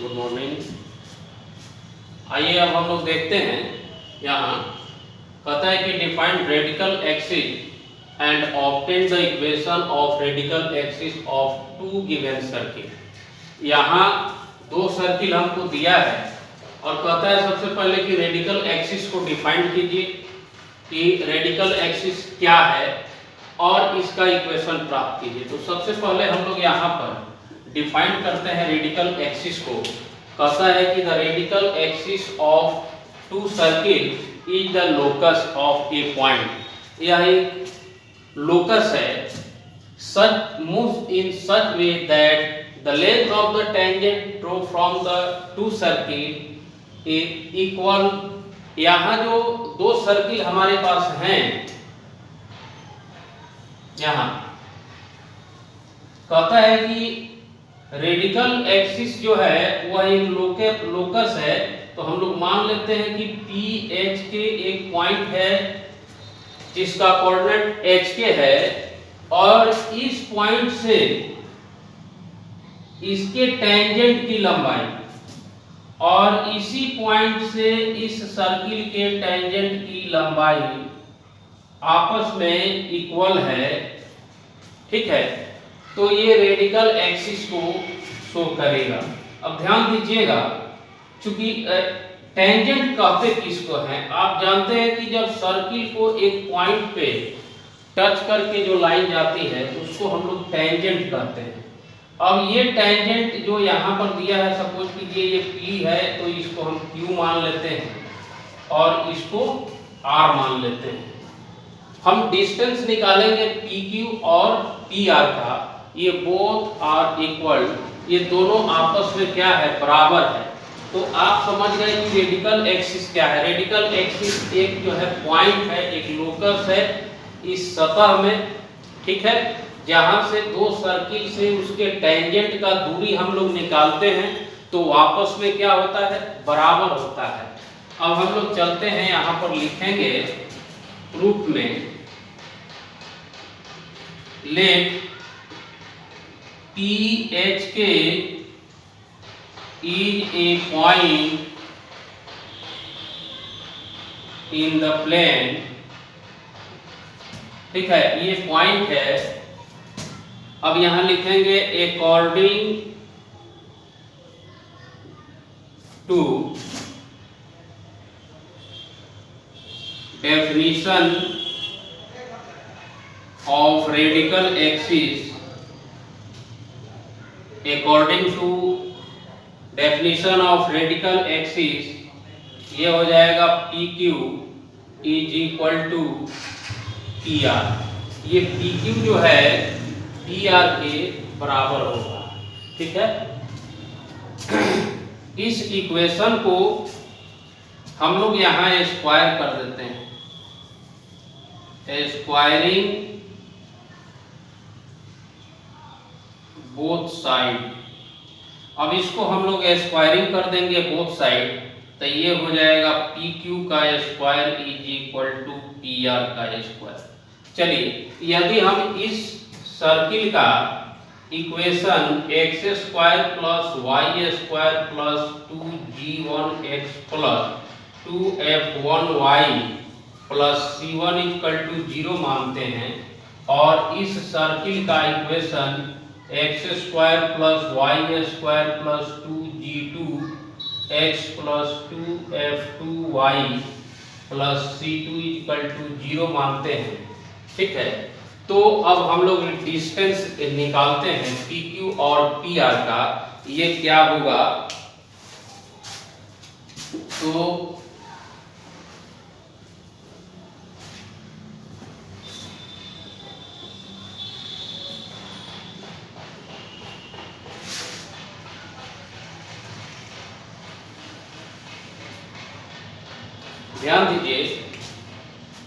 Good morning. आइए अब हम लोग देखते हैं, यहाँ कहता है कि defined radical axis and obtain the equation of radical axis of two given circle. यहाँ दो सर्किल हमको दिया है और कहता है सबसे पहले कि रेडिकल एक्सिस को डिफाइंड कीजिए कि रेडिकल एक्सिस क्या है और इसका इक्वेशन प्राप्त कीजिए। तो सबसे पहले हम लोग यहाँ पर डिफाइन करते हैं रेडिकल एक्सिस को। कहता है कि the radical axis of two circle is the locus of a point. यह एक लोकस है, such moves in such way that the length of the tangent drawn from the two circle is equal। यहाँ जो दो circle हमारे पास हैं, यहाँ कहता है कि रेडिकल एक्सिस जो है वह एक लोकस है। तो हम लोग मान लेते हैं कि पी एच के एक पॉइंट है जिसका कोऑर्डिनेट एच के है और इस पॉइंट से इसके टेंजेंट की लंबाई और इसी पॉइंट से इस सर्किल के टेंजेंट की लंबाई आपस में इक्वल है। ठीक है, तो ये रेडिकल एक्सिस को शो करेगा। अब ध्यान दीजिएगा, चूंकि टेंजेंट कहते किसको हैं, आप जानते हैं कि जब सर्किल को एक पॉइंट पे टच करके जो लाइन जाती है उसको हम लोग टेंजेंट कहते हैं। अब ये टेंजेंट जो यहाँ पर दिया है, सपोज कीजिए ये P है तो इसको हम Q मान लेते हैं और इसको R मान लेते हैं। हम डिस्टेंस निकालेंगे PQ और PR का, ये बोथ आर इक्वल, ये दोनों आपस में क्या है, बराबर है। तो आप समझ गए कि रेडिकल एक्सिस क्या है। रेडिकल एक्सिस एक जो है पॉइंट है, एक लोकस है इस सतह में, ठीक है, जहां से दो सर्किल से उसके टेंजेंट का दूरी हम लोग निकालते हैं तो आपस में क्या होता है, बराबर होता है। अब हम लोग चलते हैं, यहाँ पर लिखेंगे प्रूफ में, late PHK is a point in the plane। ठीक है, ये पॉइंट है। अब यहां लिखेंगे according to definition of radical axis, according to definition of radical axis ये हो जाएगा PQ is equal to PR। ये PQ जो है PR के बराबर होगा। ठीक है, इस इक्वेशन को हम लोग यहाँ स्क्वायर कर देते हैं, स्क्वायरिंग बोथ साइड। अब इसको हम लोग स्क्वायरिंग कर देंगे बोथ साइड, तो ये हो जाएगा PQ का square is equal to PR का स्क्वायर। चलिए, यदि हम इस सर्किल का equation x square plus y square plus 2G1x plus 2F1y plus C1 equal to 0 मानते हैं और इस सर्किल का equation x square plus y square plus 2G2x plus 2F2y plus C2 equal to 0 मानते हैं। ठीक है, तो अब हम लोग डिस्टेंस निकालते हैं PQ और PR का। ये क्या होगा, तो ध्यान दीजिए,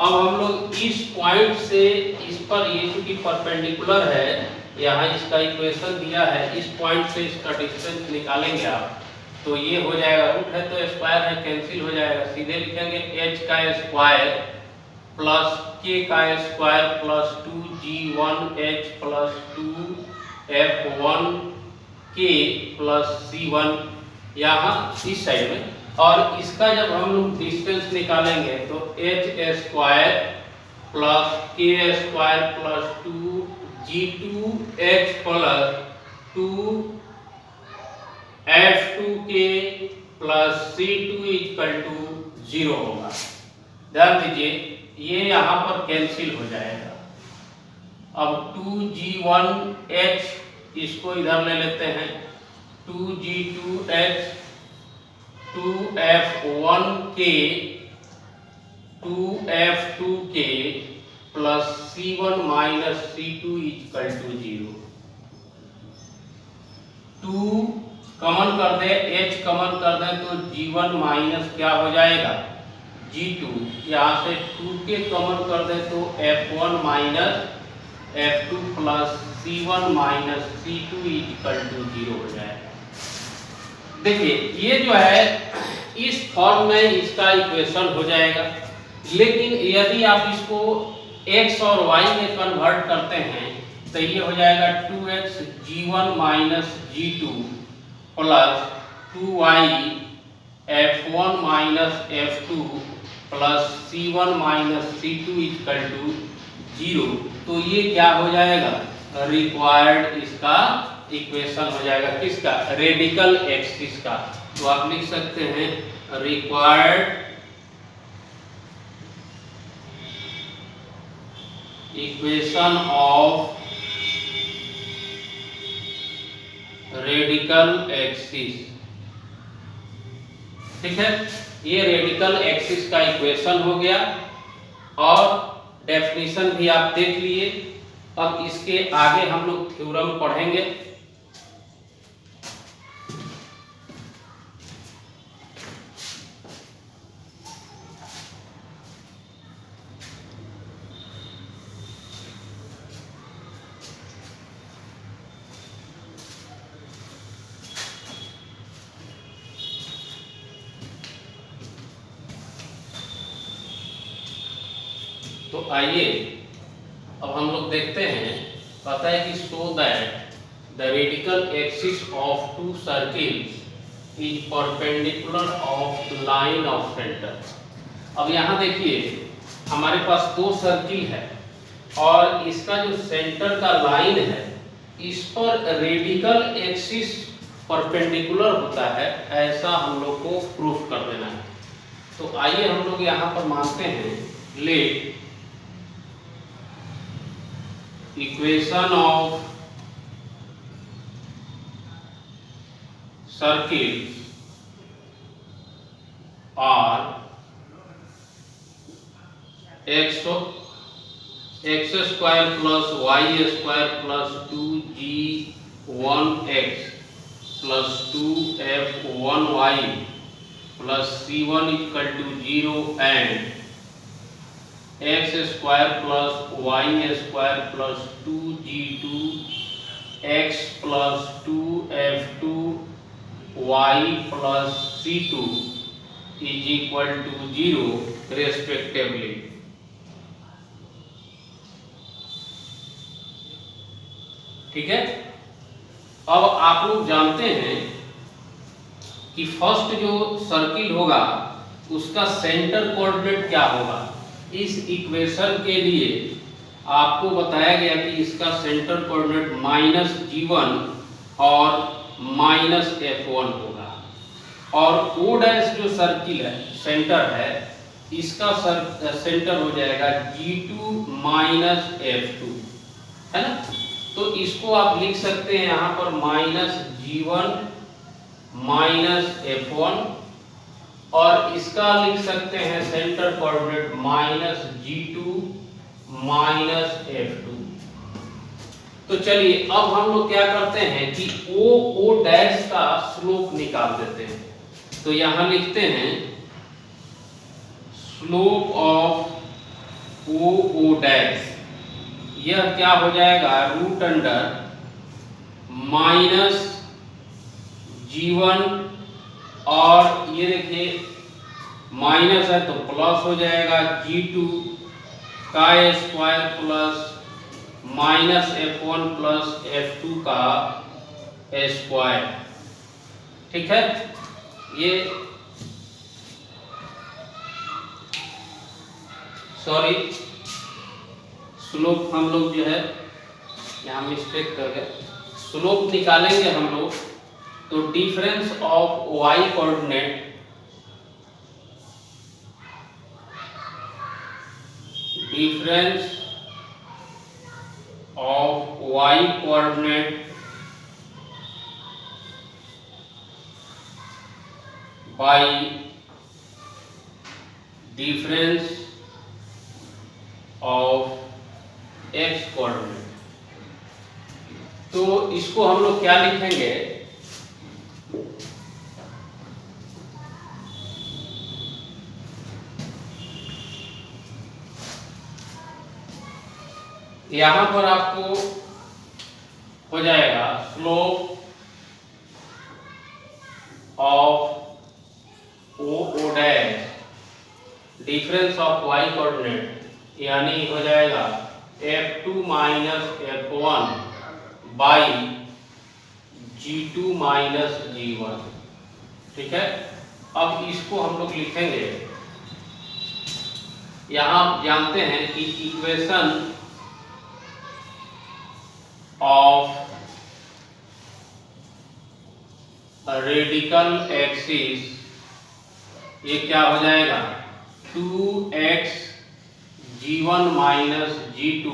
अब हम लोग इस पॉइंट से इस पर, ये क्योंकि परपेंडिकुलर है, यहाँ इसका इक्वेशन दिया है, इस पॉइंट से इसका डिस्टेंस निकालेंगे आप, तो ये हो जाएगा, रूट है तो स्क्वायर है, कैंसिल हो जाएगा। सीधे लिखेंगे h का स्क्वायर प्लस k का square plus 2G1h plus 2F1k plus C1 यहाँ इस साइड में, और इसका जब हम लोग डिस्टेंस निकालेंगे तो h square plus k square plus 2g2h plus 2f2k plus c2 equal to 0 होगा। ध्यान दीजिए ये यहाँ पर कैंसिल हो जाएगा। अब 2g1h इसको इधर ले लेते हैं, 2g2h 2f1k 2f2k plus c1 minus c2 equal to 0। 2 common कर दे, h कॉमन कर दे तो g1 माइनस क्या हो जाएगा g2, यहाँ से 2k कॉमन कर दे तो f1 minus f2 plus c1 minus c2 equal to 0 हो जाएगा। देखिए ये जो है इस फॉर्म में इसका इक्वेशन हो जाएगा, लेकिन यदि आप इसको x और y में कन्वर्ट करते हैं तो ये हो जाएगा 2x g1 minus g2 plus 2y f1 minus f2 plus c1 minus c2 equal to 0। तो ये क्या हो जाएगा, रिक्वायर्ड इसका इक्वेशन हो जाएगा, किसका, रेडिकल एक्सिस का। तो आप लिख सकते हैं required equation of radical axis. ठीक है, ये रेडिकल एक्सिस का इक्वेशन हो गया और डेफिनेशन भी आप देख लिए। अब इसके आगे हम लोग थ्योरम पढ़ेंगे। तो आइए अब हम लोग देखते हैं, पता है कि show that the radical axis of two circles is perpendicular of line of centre. अब यहाँ देखिए हमारे पास दो सर्किल है और इसका जो सेंटर का लाइन है इस पर रेडिकल एक्सिस परपेंडिकुलर होता है, ऐसा हम लोग को प्रूफ कर देना है। तो आइए हम लोग यहाँ पर मानते हैं, let equation of circle are x square plus y square plus 2g1x plus 2f1y plus c1 equal to 0 and x square plus y square plus 2g2x plus 2f2y plus c2 is equal to 0 respectively. ठीक है, अब आप लोग जानते हैं कि first जो circle होगा उसका सेंटर कोऑर्डिनेट क्या होगा। इस इक्वेशन के लिए आपको बताया गया कि इसका सेंटर कोऑर्डिनेट -g1 और -f1 होगा, और o डैश जो सर्किल है सेंटर है इसका सेंटर हो जाएगा g2 -f2, है ना। तो इसको आप लिख सकते हैं यहाँ पर -g1 -f1, और इसका लिख सकते हैं सेंटर कोऑर्डिनेट -g2 -f2। तो चलिए अब हम लोग क्या करते हैं कि o डैश का स्लोप निकाल देते हैं। तो यहां लिखते हैं स्लोप ऑफ o डैश, यह क्या हो जाएगा, रूट अंडर -g1, और ये देखिए माइनस है तो प्लस हो जाएगा g2 का square plus -f1 plus f2 का स्क्वायर। ठीक है, ये सॉरी स्लोप हम लोग जो है यहाँ मिस्टेक कर गए, स्लोप निकालेंगे हम लोग तो difference of y coordinate by difference of x coordinate. तो इसको हम लोग क्या लिखेंगे, यहां पर आपको हो जाएगा slope of O dash difference of y coordinate यानी हो जाएगा f2 minus f1 by g2 minus g1। ठीक है, अब इसको हम लोग लिखेंगे, यहां आप जानते हैं कि इक्वेशन ऑफ रेडिकल एक्सिस ये क्या हो जाएगा 2x g1 minus g2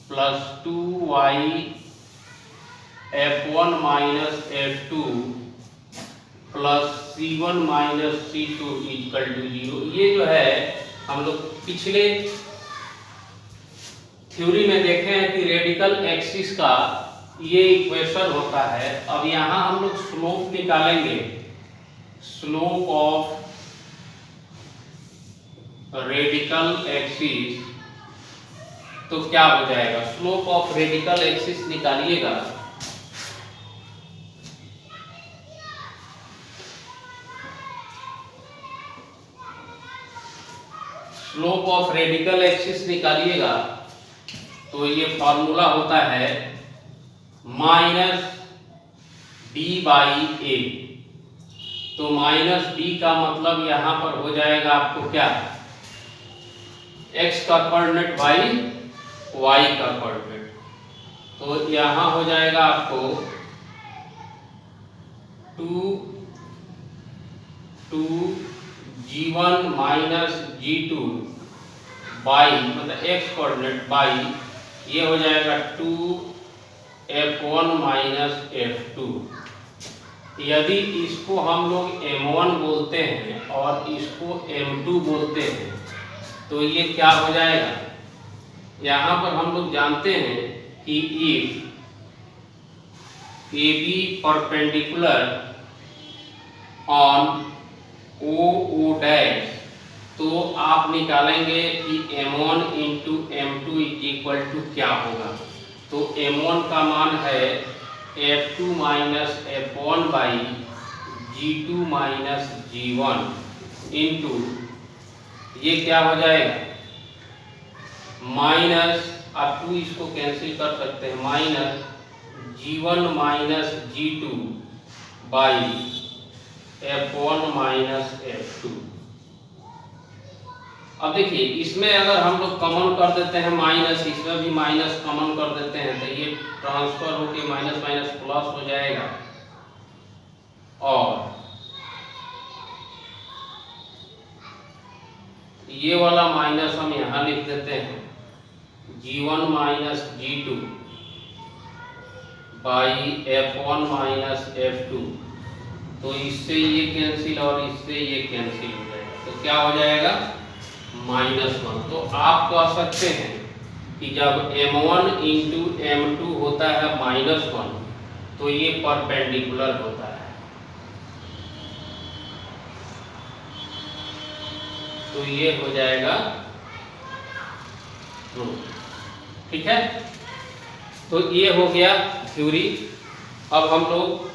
plus 2y f1 minus f2 plus c1 minus c2 equal to 0। ये जो है हम लोग पिछले थ्योरी में देखे हैं कि रेडिकल एक्सिस का ये इक्वेशन होता है। अब यहाँ हम लोग स्लोप निकालेंगे, स्लोप ऑफ रेडिकल एक्सिस तो क्या हो जाएगा, स्लोप ऑफ रेडिकल एक्सिस निकालिएगा स्लोप ऑफ रेडिकल एक्सिस निकालिएगा तो ये फॉर्मूला होता है माइनस डी बाई ए। तो माइनस डी का मतलब यहां पर हो जाएगा आपको क्या, x का कोऑर्डिनेट बाई y का कोऑर्डिनेट। तो यहां हो जाएगा आपको 2g1 माइनस g2 बाई मतलब x कोऑर्डिनेट बाई ये हो जाएगा 2f1 माइनस f2। यदि इसको हम लोग m1 बोलते हैं और इसको m2 बोलते हैं तो ये क्या हो जाएगा, यहाँ पर हम लोग जानते हैं कि if AB perpendicular on OO dash तो आप निकालेंगे कि m1 into m2 equal to क्या होगा। तो m1 का मान है f2 minus f1 by g2 minus g1 into ये क्या हो जाएगा माइनस, आप 2 इसको कैंसिल कर सकते हैं, minus g1 minus g2 by f1 minus f2। अब देखिए इसमें अगर हम लोग कॉमन कर देते हैं माइनस, इसमें भी माइनस कॉमन कर देते हैं तो ये ट्रांसफर होके माइनस माइनस प्लस हो जाएगा और ये वाला माइनस हम यहाँ लिख देते हैं g1 minus g2 by f1 minus f2। तो इससे ये कैंसिल और इससे ये कैंसिल हो जाएगा तो क्या हो जाएगा -1। तो आप कह सकते हैं कि जब m1 इंटू m2 होता है -1 तो ये परपेंडिकुलर होता है। तो ये हो जाएगा ठीक है। तो ये हो गया थ्योरी। अब हम लोग